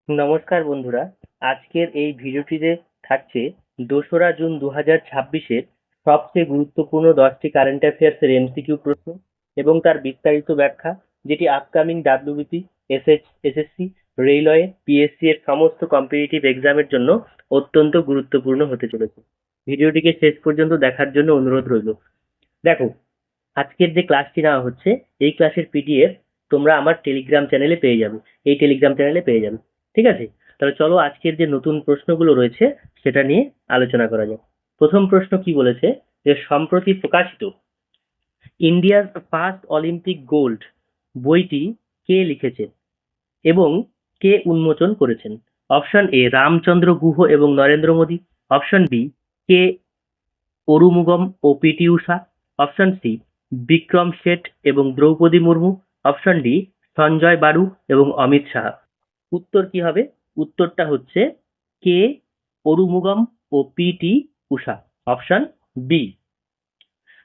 নমস্কার বন্ধুরা, আজকের এই ভিডিওটিতে থাকছে ২রা জুন ২০২৬-এর সবচেয়ে গুরুত্বপূর্ণ 10টি কারেন্ট অ্যাফেয়ার্সের এমসিকিউ প্রশ্ন এবং তার বিস্তারিত ব্যাখ্যা, যেটি upcoming WBP, SSC, railway, PSC এর সমস্ত কম্পিটিটিভ এক্সামের জন্য অত্যন্ত গুরুত্বপূর্ণ হতে চলেছে। ভিডিওটিকে শেষ পর্যন্ত দেখার জন্য অনুরোধ রইল। দেখো, আজকের যে ক্লাসটি নেওয়া হচ্ছে, এই ক্লাসের পিডিএফ তোমরা আমার টেলিগ্রাম চ্যানেলে পেয়ে যাবে। এই টেলিগ্রাম চ্যানেলে পেয়ে যাবে। ঠিক আছে? তাহলে চলো আজকের যে নতুন প্রশ্নগুলো রয়েছে সেটা নিয়ে আলোচনা করা যাক। প্রথম প্রশ্ন কি বলেছে, যে সম্প্রতি প্রকাশিত ইন্ডিয়ার ফার্স্ট অলিম্পিক গোল্ড বইটি কে লিখেছেন এবং কে উন্মোচন করেছেন? অপশন এ রামচন্দ্র গুহ এবং নরেন্দ্র মোদী। অপশন বি কে অরুমুগম ও পিটি ঊষা। অপশন সি বিক্রম শেঠ এবং দ্রৌপদী মুর্মু। অপশন ডি সঞ্জয় বারু এবং অমিত শাহ। উত্তর কি হবে? উত্তরটা হচ্ছে কে অরুমুগম ও পিটি ঊষা, অপশন বি।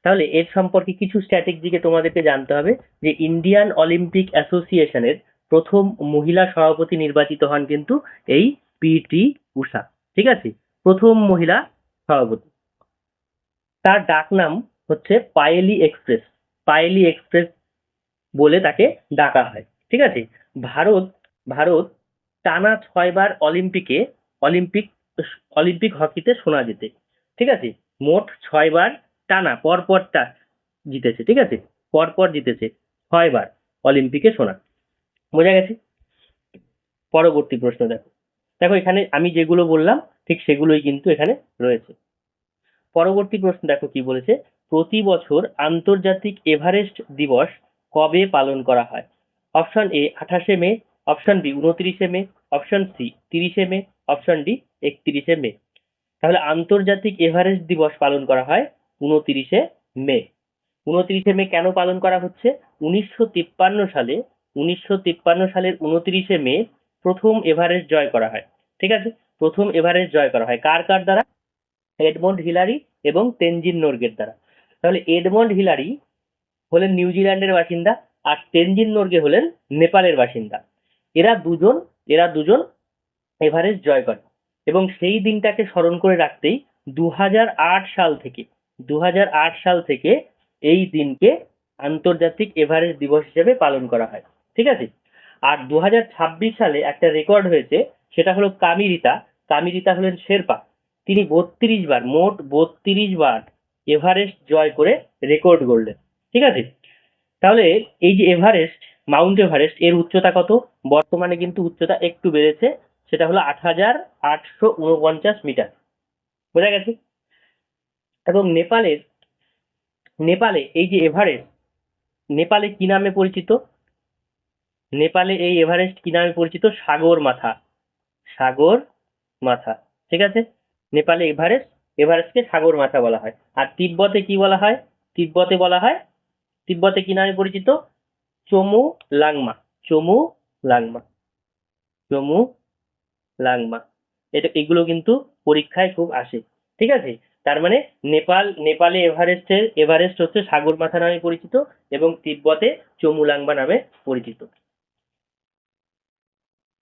তাহলে এর সম্পর্কে কিছু স্ট্র্যাটেজিকে তোমাদেরকে জানতে হবে, যে ইন্ডিয়ান অলিম্পিক অ্যাসোসিয়েশনের প্রথম মহিলা সভাপতি নির্বাচিত হন কিন্তু এই পিটি ঊষা। ঠিক আছে? প্রথম মহিলা সভাপতি। তার ডাকনাম হচ্ছে পায়েলি এক্সপ্রেস। পায়েলি এক্সপ্রেস বলে তাকে ডাকা হয়। ঠিক আছে? ভারত ভারত টানা 6বার অলিম্পিক অলিম্পিক হকিতে সোনা জেতে। ঠিক আছে? মোট 6বার টানা পরপরটা জিতেছে। ঠিক আছে? পরপর জিতেছে 6বার অলিম্পিকে সোনা। বোঝা গেছে? পরবর্তী প্রশ্ন দেখো। দেখো, এখানে আমি যেগুলো বললাম ঠিক সেগুলোই কিন্তু এখানে রয়েছে। পরবর্তী প্রশ্ন দেখো কি বলেছে, প্রতি বছর আন্তর্জাতিক এভারেস্ট দিবস কবে পালন করা হয়? অপশন এ 28শে মে, অপশন বি 29শে মে, অপশন সি 30শে মে, অপশন ডি 31শে মে। তাহলে আন্তর্জাতিক এভারেস্ট দিবস পালন করা হয় 29শে মে। 29শে মে কেন পালন করা হচ্ছে? 1953 সালের 29শে মে প্রথম এভারেস্ট জয় করা হয়। ঠিক আছে? প্রথম এভারেস্ট জয় করা হয় কার কার দ্বারা? এডমন্ড হিলারি এবং তেনজিং নোরগের দ্বারা। তাহলে এডমন্ড হিলারি হলেন নিউজিল্যান্ডের বাসিন্দা, আর তেনজিং নোরগে হলেন নেপালের বাসিন্দা। এরা দুজন এভারেস্ট জয় করে, এবং সেই দিনটাকে স্মরণ করে রাখতেই 2008 সাল থেকে এই দিনকে আন্তর্জাতিক এভারেস্ট দিবস হিসেবে পালন করা হয়। ঠিক আছে? আর 2026 সালে একটা রেকর্ড হয়েছে, সেটা হলো কামিরিতা। কামিরিতা হলেন শেরপা। তিনি মোট 32 বার এভারেস্ট জয় করে রেকর্ড গড়লেন। ঠিক আছে? তাহলে এই যে মাউন্ট এভারেস্ট এর উচ্চতা কত? বর্তমানে কিন্তু উচ্চতা একটু বেড়েছে, সেটা হলো 8,849 মিটার। বোঝা গেছে? এবং নেপালে এই যে এভারেস্ট, নেপালে কি নামে পরিচিত? নেপালে এই এভারেস্ট কি নামে পরিচিত? সাগর মাথা। সাগর মাথা। ঠিক আছে? নেপালে এভারেস্টকে সাগর মাথা বলা হয়। আর তিব্বতে কি বলা হয়? তিব্বতে কি নামে পরিচিত? চমু লাংমা। চমু লাংমা। চমু লাংমা। এগুলো কিন্তু পরীক্ষায় খুব আসে। ঠিক আছে? তার মানে নেপালে এভারেস্ট হচ্ছে সাগর মাথা নামে পরিচিত, এবং তিব্বতে চমু লাংমা নামে পরিচিত।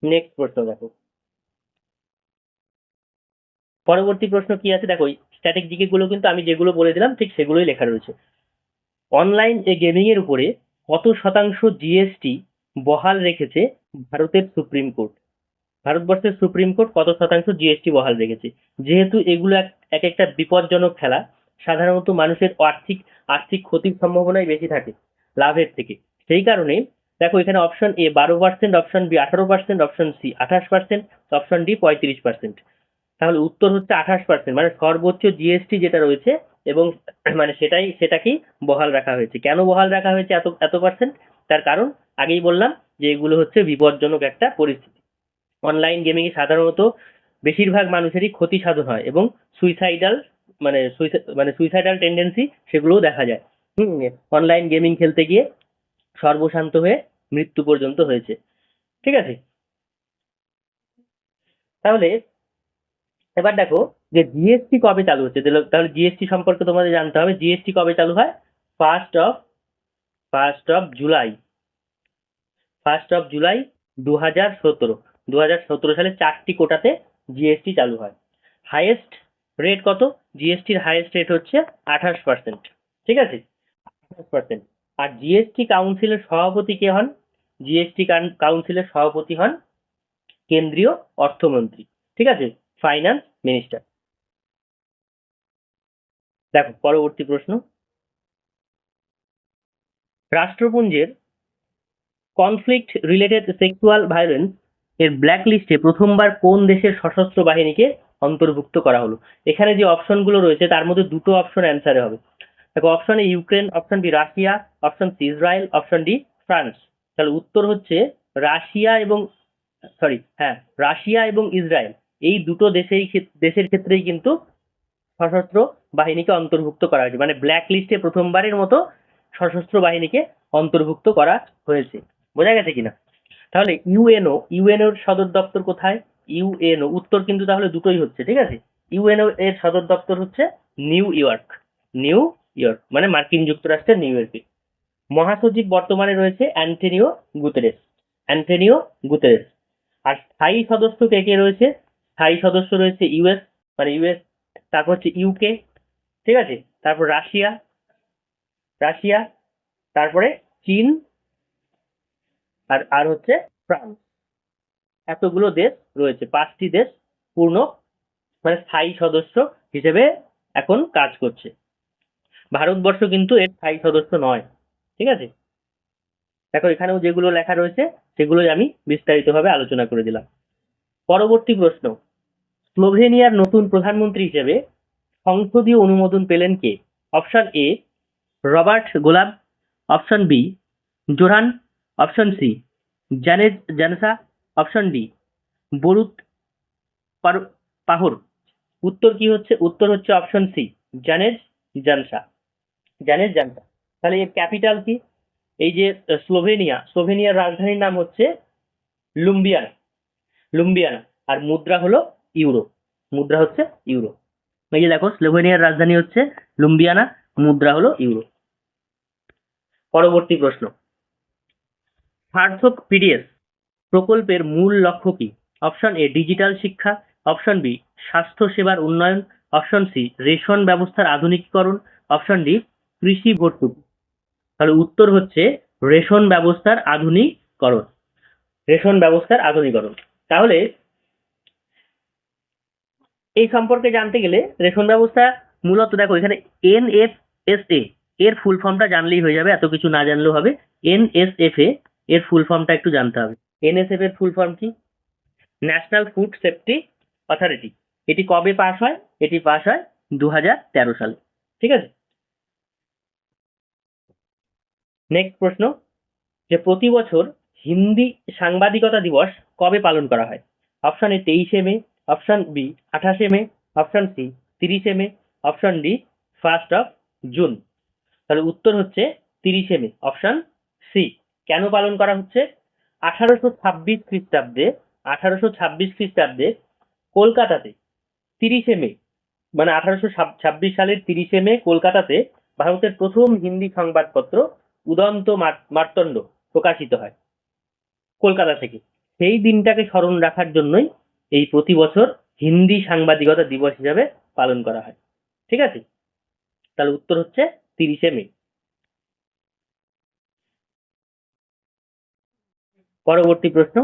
নেক্সট প্রশ্ন দেখো। পরবর্তী প্রশ্ন কি আছে দেখো, স্ট্যাটিক গুলো কিন্তু আমি যেগুলো বলে দিলাম ঠিক সেগুলোই লেখা রয়েছে। অনলাইন গেমিং এর উপরে কত শতাংশ জিএসটি বহাল রেখেছে ভারতের সুপ্রিম কোর্ট? ভারতবর্ষের সুপ্রিম কোর্ট কত শতাংশ জিএসটি বহাল রেখেছে? যেহেতু এগুলো এক একটা বিপজ্জনক খেলা, সাধারণত মানুষের আর্থিক ক্ষতির সম্ভাবনাই বেশি থাকে লাভের থেকে। সেই কারণে দেখো, এখানে option A 12%, option B 18%, option C 28%, option D 35%। তাহলে উত্তর হচ্ছে 28%, মানে সর্বোচ্চ জিএসটি যেটা রয়েছে, এবং মানে সেটাকেই বহাল রাখা হয়েছে। কেন বহাল রাখা হয়েছে এত এত পার্সেন্ট? তার কারণ আগেই বললাম, যে এগুলো হচ্ছে বিপজ্জনক একটা পরিস্থিতি। অনলাইন গেমিং এ সাধারণত বেশিরভাগ মানুষেরই ক্ষতি সাধন হয়, এবং সুইসাইডাল সুইসাইডাল টেন্ডেন্সি সেগুলোও দেখা যায়। অনলাইন গেমিং খেলতে গিয়ে সর্বশান্ত হয়ে মৃত্যু পর্যন্ত হয়েছে। ঠিক আছে? তাহলে এবার দেখো, যে জিএসটি কবে চালু হচ্ছে। তাহলে জিএসটি সম্পর্কে তোমাদের জানতে হবে। জিএসটি কবে চালু হয়? First of first of July 2017। 2017 সালে 4টি কোটাতে জিএসটি চালু হয়। হাইয়েস্ট রেট কত? জিএসটির হাইয়েস্ট রেট হচ্ছে 28%। ঠিক আছে, 28%। আর জিএসটি কাউন্সিলের সভাপতি কে হন? জিএসটি কাউন্সিলের সভাপতি হন কেন্দ্রীয় অর্থমন্ত্রী। ঠিক আছে, ফাইন্যান্স মিনিস্টার। দেখো পরবর্তী প্রশ্ন, রাষ্ট্রপুঞ্জের কনফ্লিক্ট রিলেটেড সেক্সুয়াল ভায়োলেন্স এর ব্ল্যাক লিস্টে প্রথমবার কোন দেশের সশস্ত্র বাহিনীকে অন্তর্ভুক্ত করা হলো? এখানে যে অপশনগুলো রয়েছে তার মধ্যে দুটো অপশন অ্যান্সারে হবে। দেখো, option A Ukraine, option B Russia, option C Israel, option D France. তাহলে উত্তর হচ্ছে রাশিয়া এবং রাশিয়া এবং ইসরায়েল, এই দুটো দেশের ক্ষেত্রেই কিন্তু সশস্ত্র বাহিনীকে অন্তর্ভুক্ত করা হয়েছে, মানে ব্ল্যাক লিস্টে প্রথমবারের মতো সশস্ত্র বাহিনীকে অন্তর্ভুক্ত করা হয়েছে। বোঝা গেছে কিনা? তাহলে ইউএনওর সদর দপ্তর কোথায়? ইউএনও উত্তর কিন্তু তাহলে দুটোই হচ্ছে। ঠিক আছে, ইউএনও এর সদর দপ্তর হচ্ছে নিউ ইয়র্ক। নিউ ইয়র্ক মানে মার্কিন যুক্তরাষ্ট্রের নিউ ইয়র্কে। মহাসচিব বর্তমানে রয়েছে অ্যান্টোনিও গুতেরেস। Antonio Guterres. আর স্থায়ী সদস্য কে কে রয়েছে? স্থায়ী সদস্য রয়েছে ইউএস, মানে ইউএস, তারপর হচ্ছে ইউকে, ঠিক আছে, তারপর রাশিয়া, রাশিয়া, তারপরে চীন, আর আর হচ্ছে ফ্রান্স। এতগুলো দেশ রয়েছে, 5টি দেশ পূর্ণ মানে স্থায়ী সদস্য হিসেবে এখন কাজ করছে। ভারতবর্ষ কিন্তু এর স্থায়ী সদস্য নয়। ঠিক আছে, দেখো এখানেও যেগুলো লেখা রয়েছে সেগুলোই আমি বিস্তারিতভাবে আলোচনা করে দিলাম। পরবর্তী প্রশ্ন, স্লোভেনিয়ার নতুন প্রধানমন্ত্রী হিসেবে সংসদীয় অনুমোদন পেলেন কে? Option A Robert Golob, option B Zoran, option C Janez Jansa, option D Borut Pahor. উত্তর কি হচ্ছে? উত্তর হচ্ছে অপশন সি জানেজ জানসা। জানেজ জানসা। তাহলে এর ক্যাপিটাল কি? এই যে স্লোভেনিয়ার রাজধানীর নাম হচ্ছে লুম্বিয়ানা। লুম্বিয়ানা। আর মুদ্রা হলো ইউরো। মুদ্রা হচ্ছে ইউরো। এই যে দেখো, স্লোভেনিয়ার রাজধানী হচ্ছে লুম্বিয়ানা, মুদ্রা হলো ইউরো। পরবর্তী প্রশ্ন, সার্থক পিডিএস প্রকল্পের মূল লক্ষ্য কি? অপশন এ ডিজিটাল শিক্ষা, অপশন বি স্বাস্থ্য সেবার উন্নয়ন, অপশন সি রেশন ব্যবস্থার আধুনিকীকরণ, অপশন ডি কৃষি ভর্তুকি। তাহলে উত্তর হচ্ছে রেশন ব্যবস্থার আধুনিকীকরণ। রেশন ব্যবস্থার আধুনিকীকরণ। তাহলে এই সম্পর্কে জানতে গেলে রেশন ব্যবস্থা মূলত দেখো এখানে এনএফএসএ এর ফুল ফর্মটা জানলেই হয়ে যাবে, এত কিছু না জানলেও হবে। এনএসএফএ এর ফুল ফর্মটা একটু জানতে হবে। এনএসএফ এর ফুল ফর্ম কি? National food safety authority. এটি কবে পাস হয়? এটি পাস হয় 2013 সালে। ঠিক আছে, নেক্সট প্রশ্ন, যে প্রতি বছর হিন্দি সাংবাদিকতা দিবস কবে পালন করা হয়? অপশন এ 23শে মে, অপশন বি 28শে মে, অপশন সি 30শে মে, অপশন ডি 1 জুন। তাহলে উত্তর হচ্ছে 30শে মে, অপশন সি। কেন পালন করা হচ্ছে? 1826 খ্রিস্টাব্দে 1826 খ্রিস্টাব্দে কলকাতাতে 30শে মে, মানে 1826 সালের 30শে মে কলকাতাতে ভারতের প্রথম হিন্দি সংবাদপত্র উদন্ত মার্তণ্ড প্রকাশিত হয় কলকাতা থেকে। সেই দিনটাকে স্মরণ রাখার জন্যই এই প্রতি বছর হিন্দি সাংবাদিকতা দিবস হিসাবে পালন করা হয়। ঠিক আছে, তাহলে উত্তর হচ্ছে 30শে মে। পরবর্তী প্রশ্ন,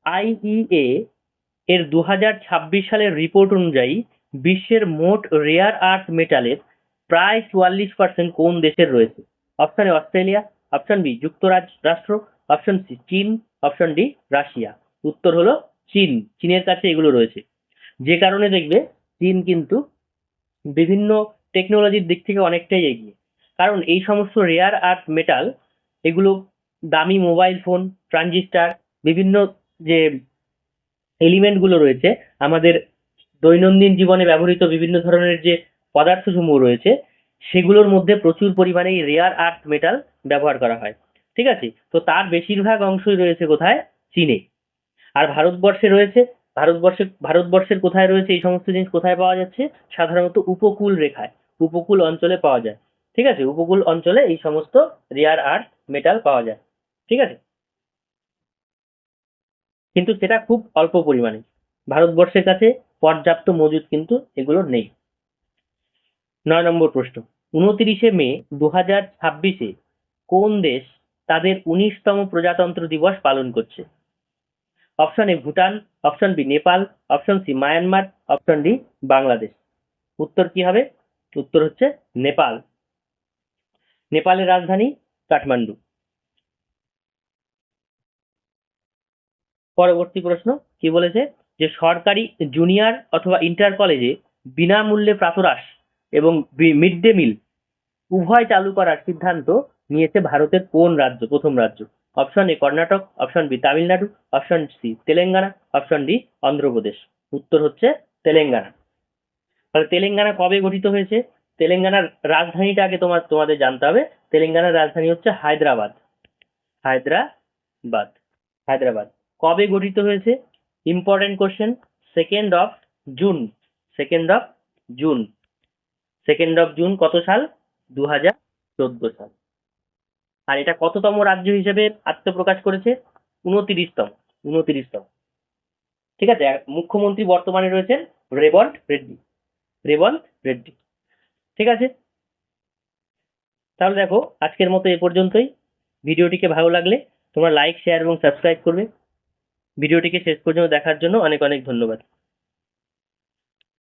আইইএ এর 2026 সালের রিপোর্ট অনুযায়ী বিশ্বের মোট রেয়ার আর্থ মেটালের প্রায় 44% কোন দেশের রয়েছে? Option A Australia, option B যুক্তরাষ্ট্র, অপশন সি চীন, অপশন ডি রাশিয়া। উত্তর হলো চীন। চীনের কাছে এগুলো রয়েছে, যে কারণে দেখবে চীন কিন্তু বিভিন্ন টেকনোলজির দিক থেকে অনেকটাই এগিয়ে। কারণ এই সমস্ত রেয়ার আর্থ মেটাল, এগুলো দামি মোবাইল ফোন, ট্রানজিস্টার, বিভিন্ন যে এলিমেন্ট গুলো রয়েছে আমাদের দৈনন্দিন জীবনে ব্যবহৃত বিভিন্ন ধরনের যে পদার্থসমূহ রয়েছে সেগুলোর মধ্যে প্রচুর পরিমাণে এই রেয়ার আর্থ মেটাল ব্যবহার করা হয়। ঠিক আছে, তো তার বেশিরভাগ অংশই রয়েছে কোথায়? চীনে। আর ভারতবর্ষে রয়েছে, ভারতবর্ষের কোথায় রয়েছে এই সমস্ত জিনিস? কোথায় পাওয়া যাচ্ছে? সাধারণত উপকূল রেখায়, উপকূল অঞ্চলে পাওয়া যায়। ঠিক আছে, উপকূল অঞ্চলে এই সমস্ত রেয়ার আর্থ মেটাল পাওয়া যায়। ঠিক আছে, কিন্তু সেটা খুব অল্প পরিমাণে। ভারতবর্ষের কাছে পর্যাপ্ত মজুদ কিন্তু এগুলো নেই। ৯ নম্বর প্রশ্ন, ২৯শে মে ২০২৬-এ কোন দেশ তাদের ১৯তম প্রজাতন্ত্র দিবস পালন করছে? Option A Bhutan, option B Nepal, option C Myanmar, option D Bangladesh. উত্তর কি হবে? উত্তর হচ্ছে নেপাল। নেপালের রাজধানী কাঠমান্ডু। পরবর্তী প্রশ্ন কি বলেছে, যে সরকারি জুনিয়র অথবা ইন্টার কলেজে বিনামূল্যে প্রাতরাশ এবং মিড ডে মিল উভয় চালু করার সিদ্ধান্ত নিয়েছে ভারতের কোন রাজ্য? প্রথম রাজ্য। Option A Karnataka, option B Tamil Nadu, option C Telangana, option D Andhra Pradesh. উত্তর হচ্ছে তেলেঙ্গানা। তাহলে তেলেঙ্গানা কবে গঠিত হয়েছে? তেলেঙ্গানার রাজধানীটা আগে তোমাদের জানতে হবে। তেলেঙ্গানার রাজধানী হচ্ছে হায়দ্রাবাদ। হায়দ্রাবাদ। হায়দ্রাবাদ। কবে গঠিত হয়েছে? Important question. Second of June. Second of June. Second of June কত সাল? 2014 সাল। আর এটা কততম রাজ্য হিসেবে আত্মপ্রকাশ করেছে? 29তম। 29তম। ঠিক আছে। মুখ্যমন্ত্রী বর্তমানে রয়েছেন রেবন্ত রেড্ডি। রেবন্ত রেড্ডি। ঠিক আছে। তাহলে দেখো আজকের মতো এ পর্যন্তই। ভিডিওটিকে ভালো লাগলে তোমরা লাইক, শেয়ার এবং সাবস্ক্রাইব করবে। ভিডিওটিকে শেষ পর্যন্ত দেখার জন্য অনেক অনেক ধন্যবাদ।